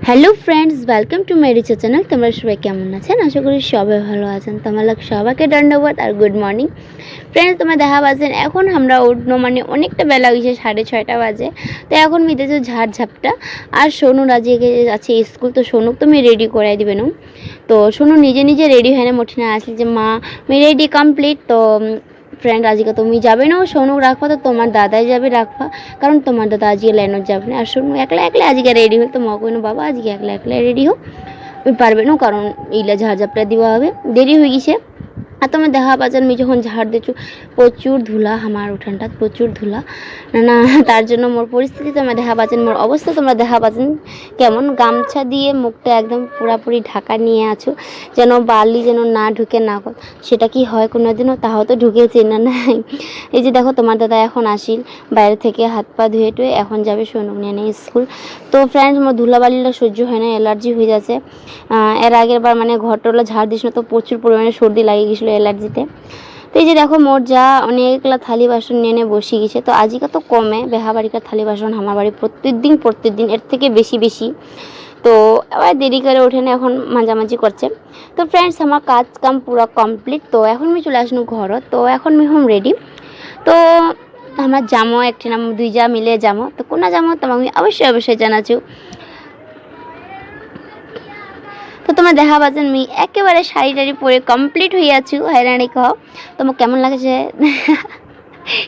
Hello friends, welcome to my রিচার channel. তোমরা সবাই কেমন আছেন? আশা করি সবাই ভালো আছেন। তোমাদের সবাইকে ধন্যবাদ আর গুড মর্নিং ফ্রেন্ডস। তোমরা দেখা পাচ্ছেন এখন আমরা উঠনো মানে অনেকটা বেলা হয়েছে, 6:30 বাজে। তো এখন মিতেছে ঝাড় ঝাপটা। আর সোনু রাজিকে আছে স্কুল, তো সোনুক তুমি রেডি করাই দিবে না। তো সোনু নিজে নিজে রেডি হয় না, মঠিনা আসলে যে মা আমি রেডি কমপ্লিট। তো ফ্রেন্ড আজকে তুমি যাবে না, সোনু রাখবা, তো তোমার দাদাই যাবে রাখবা, কারণ তোমার দাদা আজকে লাইনত যাবে না। আর সোনু একলা একলা আজকে রেডি হল, তো মা কইনো বাবা আজকে একলা একলা রেডি হোক, আমি পারবে না, কারণ এইলা ঝাড় ঝাপটা দেওয়া হবে, দেরি হয়ে গেছে। আর তোমরা দেখা পাচ্ছেন আমি যখন ঝাড় দিচ্ছ প্রচুর ধুলা, আমার উঠানটা প্রচুর ধুলা না, তার জন্য মোর পরিস্থিতি তোমরা দেখা পাচ্ছেন, মোর অবস্থা তোমরা দেখা পাচ্ছেন কেমন। গামছা দিয়ে মুখটা একদম পুরাপুরি ঢাকা নিয়ে আছো, যেন বালি যেন না ঢুকে না, সেটা কি হয় কোনোদিনও? তাও তো ঢুকেছে না নাই। এই যে দেখো তোমার দাদা এখন আসিল বাইরে থেকে, হাত পা ধুয়ে টুয়ে এখন যাবে সোনুক নিয়ে স্কুল। তো ফ্রেন্ডস মোর ধুলাবালিটা সহ্য হয় না, অ্যালার্জি হয়ে যাচ্ছে। এর আগের বার মানে ঘরটোলা ঝাড় দিস না, তো প্রচুর পরিমাণে সর্দি লাগে গেছিলো অ্যালার্জিতে। তো এই যে দেখো মোর যা অনেকগুলা থালি বাসন নিয়ে বসে গেছে। তো আজকে তো কমে বেহা বাড়িকার থালি বাসন, আমার বাড়ি প্রত্যেকদিন এর থেকে বেশি। তো আবার দেরি করে ওঠে না, এখন মাঝামাঝি করছে। তো ফ্রেন্ডস আমার কাজ কাম পুরো কমপ্লিট। তো এখন আমি চলে আসলো ঘরত, তো এখন আমি হোম রেডি। তো আমার জামো একটি নাম দুই যা মিলে জামো, তো কোনা জামো তোমাকে আমি অবশ্যই জানাচ্ছি। তো তোমরা দেখা পাচ্ছেন আমি একেবারে শাড়ি টাড়ি পরে কমপ্লিট হয়ে আছি। হয়রানি কহ তোমার কেমন লাগছে?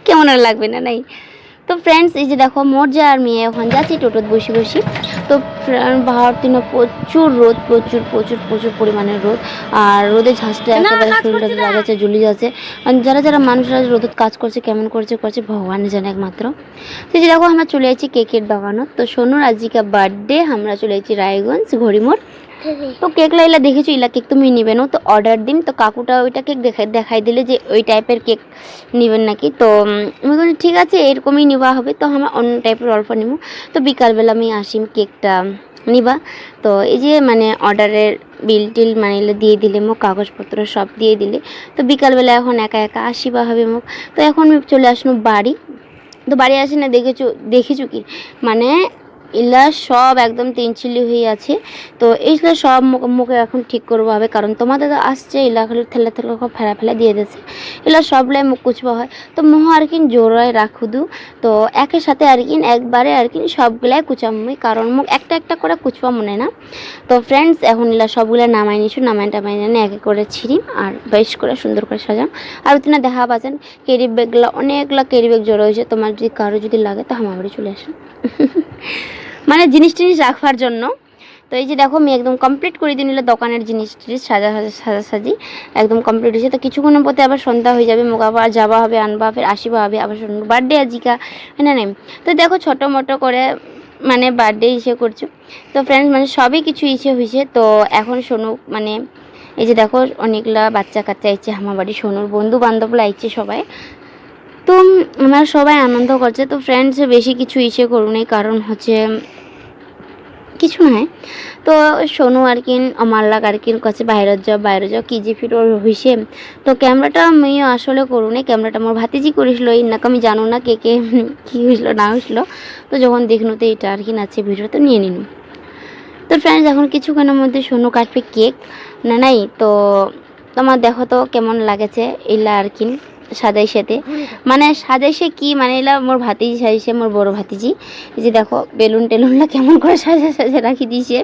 কেমন আর লাগবে না নাই? তো ফ্রেন্ডস এই যে দেখো মোর যা আর মেয়ে এখন যাচ্ছি টোটোত বসি। তো বাহার দিনে প্রচুর রোদ, প্রচুর পরিমাণে রোদ। আর রোদে ঝাঁসটা একেবারে শরীরটা লাগাচ্ছে, জ্বলি যাচ্ছে। আর যারা মানুষরা রোদত কাজ করছে কেমন করছে ভগবান জানে একমাত্র। তো যে দেখো আমরা চলে যাচ্ছি কেকের দোকানত। তো সোনুর আজকে বার্থডে, আমরা চলে যাচ্ছি রায়গঞ্জ ঘড়িমোড়। তো কেক লাইলা দেখেছো, ইলা কেক তুমি নিবে না, তো অর্ডার দিন। তো কাকুটা ওইটা কেক দেখাই দিলে যে ওই টাইপের কেক নেবেন নাকি। তো আমি বলি ঠিক আছে এরকমই নেওয়া হবে, তো আমরা অন্য টাইপের অল্প নিব। তো বিকালবেলা আমি আসিম কেকটা নিবা। তো এই যে মানে অর্ডারের বিল টিল মানে দিয়ে দিলে মোক, কাগজপত্র সব দিয়ে দিলে। তো বিকালবেলা এখন একা আসিবা হবে মোক। তো এখন আমি চলে আসলাম বাড়ি। তো বাড়ি আসি না, দেখেছো কি মানে এগুলা সব একদম তিনচিলি হয়ে আছে। তো এইগুলো সব মুখে এখন ঠিক করবো হবে, কারণ তোমাদের তো আসছে এগুলা খালি ঠেলা ফেলা দিয়ে দিচ্ছে। এগুলো সবলাই মুখ কুচবা হয়, তো মুহ আর কি জোড়ায় রাখুদু। তো একের সাথে আর কি একবারে আর কি সবগুলাই কুচামুই, কারণ মুখ একটা করে কুচবা মনে না। তো ফ্রেন্ডস এখন এগুলা সবগুলো নামাই নিছু, নামাই নিয়ে এক করে ছিঁড়িম আর বেশ করে সুন্দর করে সাজাম। আর ওখানে দেখা পাচ্ছেন ক্যারি ব্যাগগুলো, অনেকগুলো ক্যারি ব্যাগ জড়ো হয়েছে। তোমার যদি কারো যদি লাগে তো আমার বাড়ি চলে আসুন, মানে জিনিস রাখবার জন্য। তো এই যে দেখো আমি একদম কমপ্লিট করে দিয়ে নিলে দোকানের জিনিস সাজি একদম কমপ্লিট হয়েছে। তো কিছুক্ষণের পথে আবার সন্ধ্যা হয়ে যাবে, মুখ আবার যাওয়া হবে, আনবা ফের আসিবা হবে, আবার বার্থডে আজিকা হ্যাঁ না। তো দেখো ছোটো মোটো করে মানে বার্থডে করছো। তো ফ্রেন্ডস মানে সবই কিছু হয়েছে। তো এখন সোনু মানে এই যে দেখো অনেকগুলা বাচ্চা কাচ্চা আইছে আমার বাড়ি, সোনুর বন্ধু বান্ধবরা আইছে সবাই। তো আমার সবাই আনন্দ করছে। তো ফ্রেন্ডস বেশি কিছু করুন, কারণ হচ্ছে কিছু নয়। তো সোনু আর কি আমার লাগ আর কি কাছে বাইরে যাও কি যে ফির হয়েছে। তো ক্যামেরাটা আমি আসলে করুন, ক্যামেরাটা আমার ভাতিজি করেছিল, এই নাকি আমি জানো না কে কী হয়েছিল না হয়েছিল। তো যখন দেখনু তো এটা আর কি আছে ভিডিও, তো নিয়ে নিন। তো ফ্রেন্ডস এখন কিছুক্ষণের মধ্যে সোনু কাটবে কেক নাই। তো তোমার দেখো তো কেমন লাগেছে এলা আর কি সাজাইছে কি মানে এলা মোর ভাতিজি সাজাইছে, মোর বড় ভাতিজি। এই যে দেখো বেলুন টেলুনটা কেমন করে সাজা রাখি দিয়েছে।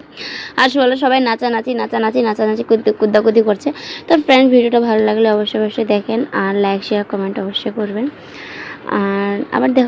আর সবাই নাচানাচি কুদ্দাকুদ্দি করছে। তো ফ্রেন্ড ভিডিওটা ভালো লাগলে অবশ্যই দেখেন, আর লাইক শেয়ার কমেন্ট অবশ্যই করবেন। আর আবার দেখো